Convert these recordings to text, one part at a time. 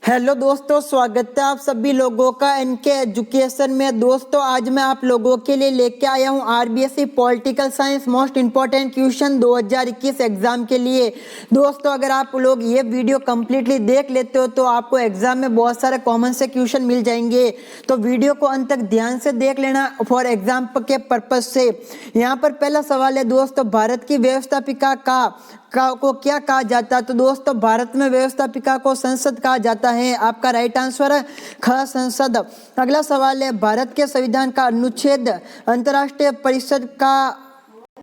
Hello दोस्तों, स्वागत है आप सभी लोगों का एनके एजुकेशन में। दोस्तों आज मैं आप लोगों के लिए लेके आया हूं RBSE political science most important question 2021 exam के लिए। दोस्तों अगर आप लोग ये वीडियो कंप्लीटली देख लेते हो तो आपको एग्जाम में बहुत सारे कॉमन से क्वेश्चन मिल जाएंगे, तो वीडियो को अंत तक ध्यान से देख लेना फॉर एग्जाम के पर्पज से। यहाँ पर पहला सवाल है दोस्तों, भारत की व्यवस्थापिका को क्या कहा जाता है? तो दोस्तों भारत में व्यवस्थापिका को संसद कहा जाता है। आपका राइट आंसर है ख, संसद। अगला सवाल है, भारत के संविधान का अनुच्छेद अंतर्राष्ट्रीय परिषद का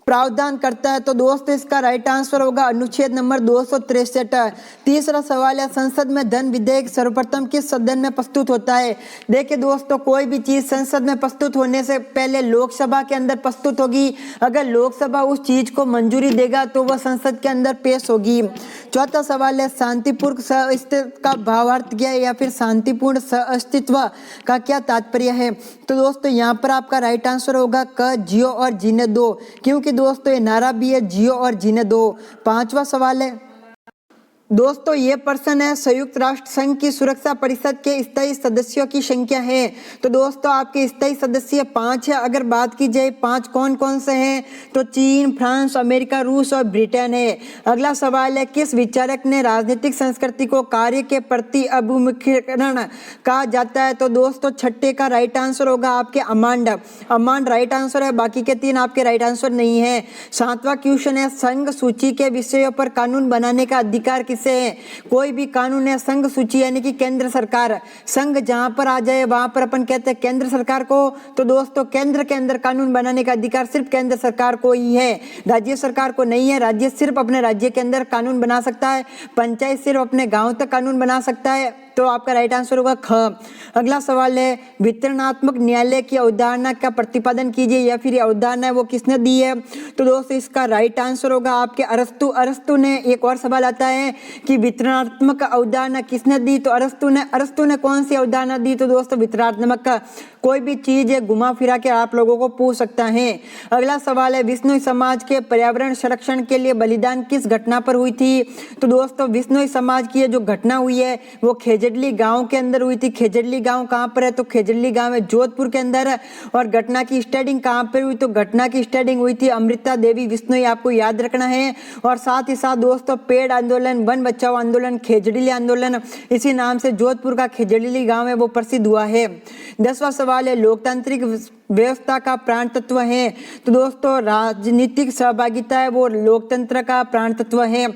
प्रावधान करता है? तो दोस्तों इसका राइट आंसर होगा अनुच्छेद नंबर 263। तीसरा सवाल है, संसद में धन विधेयक सर्वप्रथम किस सदन में प्रस्तुत होता है? देखिए दोस्तों, कोई भी चीज संसद में प्रस्तुत होने से पहले लोकसभा के अंदर प्रस्तुत होगी। अगर लोकसभा उस चीज को मंजूरी देगा तो वह संसद के अंदर पेश होगी। चौथा सवाल है, शांतिपूर्ण सहअस्तित्व का भावार्थ क्या है, या फिर शांतिपूर्ण सहअस्तित्व का क्या तात्पर्य है? तो दोस्तों यहाँ पर आपका राइट आंसर होगा क, जियो और जीने दो, क्योंकि दोस्तों ये नारा भी है जियो और जीने दो। पांचवा सवाल है दोस्तों, ये प्रश्न है, संयुक्त राष्ट्र संघ की सुरक्षा परिषद के स्थायी सदस्यों की संख्या है? तो दोस्तों आपके स्थायी सदस्य 5 है। अगर बात की जाए 5 कौन कौन से हैं, तो चीन, फ्रांस, अमेरिका, रूस और ब्रिटेन है। अगला सवाल है, किस विचारक ने राजनीतिक संस्कृति को कार्य के प्रति अभिमुखीकरण कहा जाता है? तो दोस्तों छठे का राइट आंसर होगा आपके अमांड राइट आंसर है, बाकी के 3 आपके राइट आंसर नहीं है। 7वां क्वेश्चन है, संघ सूची के विषयों पर कानून बनाने का अधिकार किसे है? कोई भी कानून है संघ सूची यानी कि केंद्र सरकार, संघ जहां पर आ जाए वहां पर अपन कहते हैं केंद्र सरकार को। तो दोस्तों केंद्र के अंदर कानून बनाने का अधिकार सिर्फ केंद्र सरकार को ही है, राज्य सरकार को नहीं है। राज्य सिर्फ अपने राज्य के अंदर कानून बना सकता है, पंचायत सिर्फ अपने गांव तक कानून बना सकता है। तो आपका राइट आंसर होगा ख। अगला सवाल है, वितरणात्मक न्यायालय की अवधारणा का प्रतिपादन कीजिए, या फिर अवधारणा है वो किसने दी है? तो दोस्तों इसका राइट आंसर होगा आपके अरस्तु ने। एक और सवाल आता है कि वितरणात्मक अवधारणा किसने दी? तो अरस्तु ने कौन सी अवधारणा दी? तो दोस्तों वितरणात्मक का कोई भी चीज है घुमा फिरा के आप लोगों को पूछ सकता है। अगला सवाल है, विश्नोई समाज के पर्यावरण संरक्षण के लिए बलिदान किस घटना पर हुई थी? तो दोस्तों विश्नोई समाज की जो घटना हुई है वो खेजड़ली गांव के अंदर हुई थी। खेजड़ली गांव कहां पर है? तो खेजड़ली गांव है जोधपुर के अंदर। और घटना की स्टार्टिंग कहां पर हुई? तो घटना की स्टार्टिंग हुई थी अमृता देवी विश्नोई, आपको याद रखना है। और साथ ही साथ दोस्तों पेड़ आंदोलन, वन बचाओ आंदोलन, खेजड़ली आंदोलन, इसी नाम से जोधपुर का खेजड़ली गांव है वो प्रसिद्ध हुआ है। 10वां सवाल है, लोकतांत्रिक व्यवस्था का प्राण तत्व है? तो दोस्तों राजनीतिक सहभागिता है वो लोकतंत्र का प्राण तत्व है।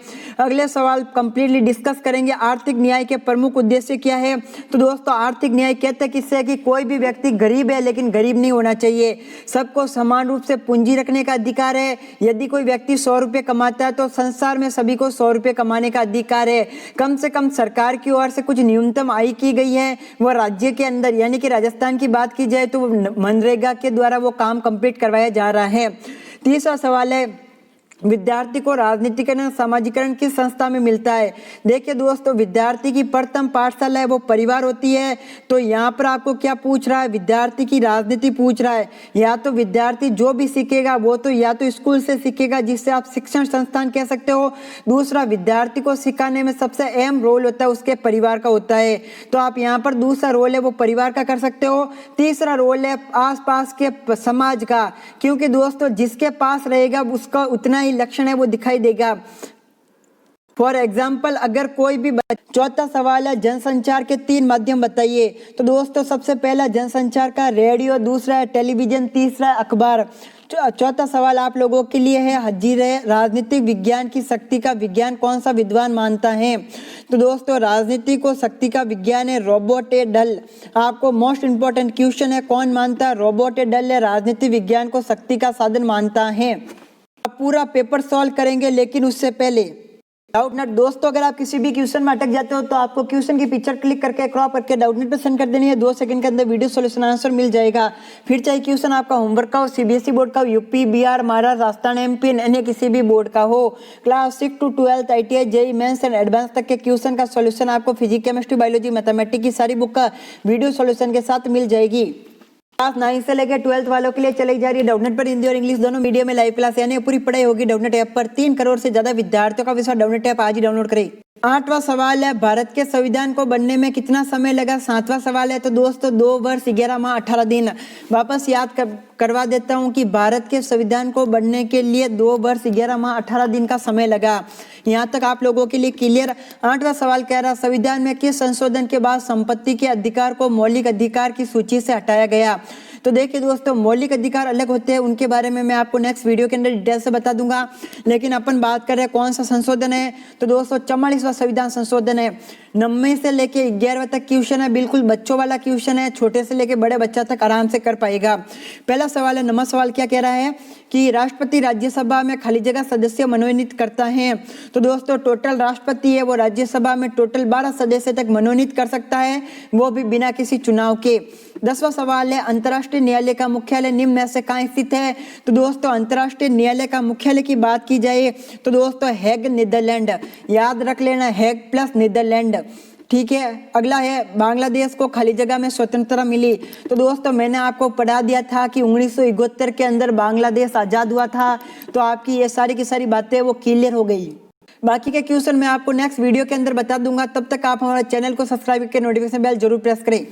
अगले सवाल कंप्लीटली डिस्कस करेंगे, आर्थिक न्याय के प्रमुख उद्देश्य क्या है? तो दोस्तों आर्थिक न्याय कहते हैं किससे कि कोई भी व्यक्ति गरीब है लेकिन गरीब नहीं होना चाहिए, सबको समान रूप से पूंजी रखने का अधिकार है। यदि कोई व्यक्ति 100 रुपये कमाता है तो संसार में सभी को 100 रुपये कमाने का अधिकार है। कम से कम सरकार की ओर से कुछ न्यूनतम आय की गई है वह राज्य के अंदर, यानी कि राजस्थान की बात की जाए तो मनरेगा के द्वारा वो काम कंप्लीट करवाया जा रहा है। तीसरा सवाल है, विद्यार्थी को राजनीतिकरण सामाजिकरण किस संस्था में मिलता है? देखिए दोस्तों विद्यार्थी की प्रथम पाठशाला है वो परिवार होती है। तो यहाँ पर आपको क्या पूछ रहा है? विद्यार्थी की राजनीति पूछ रहा है। या तो विद्यार्थी जो भी सीखेगा वो तो या तो स्कूल से सीखेगा जिससे आप शिक्षण संस्थान कह सकते हो। दूसरा, विद्यार्थी को सिखाने में सबसे अहम रोल होता है उसके परिवार का होता है, तो आप यहाँ पर दूसरा रोल है वो परिवार का कर सकते हो। तीसरा रोल है आसपास के समाज का, क्योंकि दोस्तों जिसके पास रहेगा उसका उतना लक्षण है वो दिखाई देगा। फॉर एग्जाम्पल अगर कोई भी चौथा सवाल है, जनसंचार के 3 माध्यम बताइए? तो दोस्तों सबसे पहला जनसंचार का रेडियो, दूसरा है टेलीविजन, तीसरा है अखबार। चौथा सवाल आप लोगों के लिए है, हजीरे राजनीतिक विज्ञान की शक्ति का विज्ञान कौन सा विद्वान मानता है? तो दोस्तों राजनीति को शक्ति का विज्ञान है रॉबर्ट ए डल। आपको मोस्ट इंपोर्टेंट क्वेश्चन है, कौन मानता है? रॉबर्ट ए डल है राजनीति विज्ञान को शक्ति का साधन मानता है। पूरा पेपर सॉल्व करेंगे लेकिन उससे पहले डाउट नेट दोस्तों, अगर आप किसी भी क्वेश्चन में अटक जाते हो तो आपको क्वेश्चन की पिक्चर क्लिक करके क्रॉप करके डाउट नेट पे सेंड कर देनी है। 2 सेकंड के अंदर वीडियो सॉल्यूशन आंसर मिल जाएगा। फिर चाहे क्वेश्चन आपका होमवर्क का हो, सीबीएसई बोर्ड का हो, यूपी, बिहार, महाराष्ट्र, राजस्थान, एमपी, अन्य किसी भी बोर्ड का हो, class 6 to 12 ITI, JEE mains and advance तक के क्वेश्चन का सॉल्यूशन आपको फिजिक्स, केमिस्ट्री, बायोलॉजी, मैथमेटिक्स की सारी बुक का वीडियो सॉल्यूशन के साथ मिल जाएगी। क्लास 9 से लेकर 12th वालों के लिए चली जा रही है डाउटनेट पर हिंदी और इंग्लिश दोनों मीडियम में लाइव क्लास, यानी पूरी पढ़ाई होगी डाउटनेट ऐप पर। 3 करोड़ से ज्यादा विद्यार्थियों का विषय डाउटनेट ऐप आज ही डाउनलोड करें। 8वां सवाल है, भारत के संविधान को बनने में कितना समय लगा। 7वां सवाल है तो दोस्तों 2 वर्ष 11 माह 18 दिन। वापस याद करवा देता हूं कि भारत के संविधान को बनने के लिए 2 वर्ष 11 माह 18 दिन का समय लगा। यहाँ तक आप लोगों के लिए क्लियर। 8वां सवाल कह रहा, संविधान में किस संशोधन के बाद संपत्ति के अधिकार को मौलिक अधिकार की सूची से हटाया गया। तो देखिए दोस्तों, मौलिक अधिकार अलग होते हैं, उनके बारे में मैं आपको नेक्स्ट वीडियो के अंदर डिटेल से बता दूंगा। लेकिन अपन बात कर रहे हैं कौन सा संशोधन है, तो दोस्तों 44वां संविधान संशोधन है। 9वीं से लेके 11वीं तक क्वेश्चन है, बिल्कुल बच्चों वाला क्वेश्चन है, छोटे से लेके बड़े बच्चा तक आराम से कर पाएगा। पहला सवाल है, 9वां सवाल क्या कह रहा है कि राष्ट्रपति राज्यसभा में खाली जगह सदस्य मनोनीत करता है। तो दोस्तों टोटल राष्ट्रपति है वो राज्यसभा में टोटल 12 सदस्य तक मनोनीत कर सकता है, वो भी बिना किसी चुनाव के। 10वां सवाल है, अंतर्राष्ट्रीय न्यायालय का मुख्यालय निम्न में से कहाँ स्थित है। तो दोस्तों अंतर्राष्ट्रीय न्यायालय का मुख्यालय की बात की जाए तो दोस्तों हेग नीदरलैंड, याद रख लेना, हेग प्लस नीदरलैंड। ठीक है, अगला है, बांग्लादेश को खाली जगह में स्वतंत्रता मिली। तो दोस्तों मैंने आपको पढ़ा दिया था कि 1971 के अंदर बांग्लादेश आजाद हुआ था, तो आपकी ये सारी की सारी बातें वो क्लियर हो गई। बाकी के क्वेश्चन मैं आपको नेक्स्ट वीडियो के अंदर बता दूंगा। तब तक आप हमारे चैनल को सब्सक्राइब करके नोटिफिकेशन बेल जरूर प्रेस करें।